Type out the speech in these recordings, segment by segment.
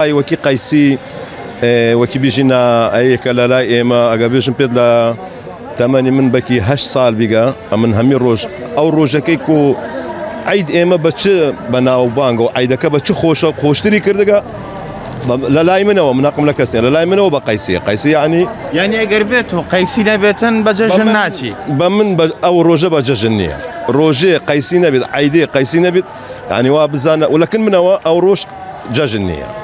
اي وكي قيسي وكي بيجينا اي كلا لا اما اجابيشن بيد لا تماني من بكي هش صال بيجا من همي روج او روجا كيكو عيد اما بتش بناو بانغو عيدك بتش خوشتري كردغا لا لا منو مناقم لك سنه لا منو بقيسي قيسي يعني قربته قيسي نبتن بججناتي بمن او روجا بججنيه روجي قيسي نبت عيدي قيسي نبت يعني وابزانا ولكن من او روش ججنيه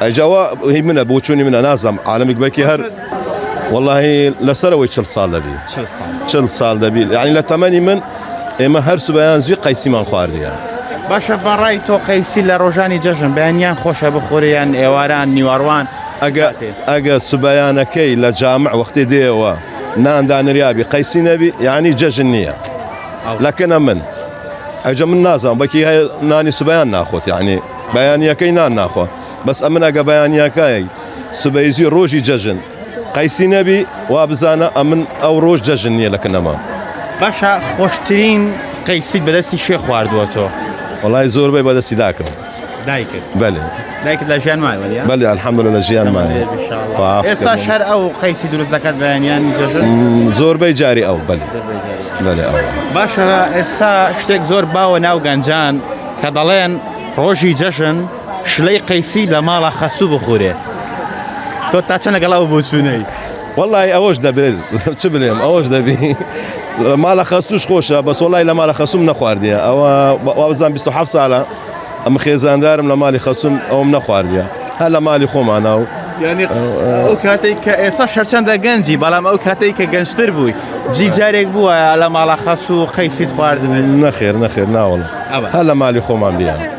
جوا هي من بوتشوني من نازم عالمك بكي هر والله لسروي تشل صال دبي تشل صال دبي يعني لا تماني من اما هر سبيان زي قيسي من خوارديا باشا برايتو قيسي لروجاني ججن بيانيان خوشة بخوريان ايواران نيواروان اجا سبيان كي لجامع وقت ديوا نان دان ريابي قيسي نبي يعني ججنيه لكن من اجا من نازم بكي هاي ناني سبيان ناخذ يعني بيانيا كي نان ناخذ بس امن اجا بيانيا كاي سبيزي روجي ججن قيسي نبي وابزانا امن او روج ججنيه لكن ما باشا خوشترين قيسي بدسي شيخ واردوتو والله زور بي بدسي داكم دايك بلي دايك لجان ماي وليا بلي الحمد لله جيان ماي ان شاء الله اسا شهر او قيسي دروس زكاه بيانيان ججن زور بي جاري او بلي بلي او باشا اسا شتيك زور باو ناو غانجان كدلين روجي ججن شلي قيسي لمالا خسو بخوره تو تاچنا قلاو بوسوني والله اوش دبي تشبلهم اوش دبي ما لا خصوش خوشه بس والله لا ما لا خصوم نخوارديا او وزن 27 ساعه ام خيزان دارم لا مالي خصوم او نخوارديا هلا مالي خوم انا يعني او كاتيك اسا شرچن دا گنجي بلام او كاتيك گنجتر بوي جي جاريك بو لا ما لا خصو قيسي خوارد نخير نا والله هلا مالي خوم ام بيا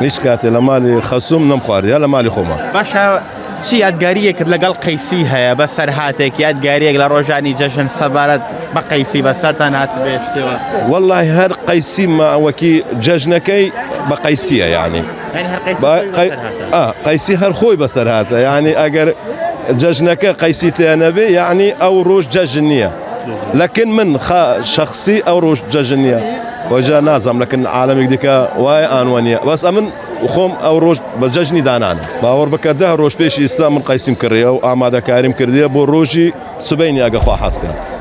ايش كاتي لا مالي خصوم نخوارديا هلا مالي خوم باشا چی یادگاریەک لەگەڵ قەیسی هەیە بەسەر هاتێک یادگاریەک لە ڕۆژانی جەژن سەبارەت بە قەیسی بەسەرتان هاتبێتەوە والله هەر قەیسی ما وەکی جەژنەکەی بە قەیسیە يعني قەیسی هەر خۆی بەسەر هاتە يعني ئەگەر جەژنەکە قەیسی تێنەبێ يعني ئەو ڕۆژ جەژن نییە لكن من شخصي ئەو ڕۆژ جەژن نییە وجا نازم لكن عالمك ديكا واي انوانيه بس امن وخوم او روج بججني دانان باور بكده روج بيش اسلام من قيسم كريه واماده كريم كرديه بو روجي سبيني اقا خوا حسكا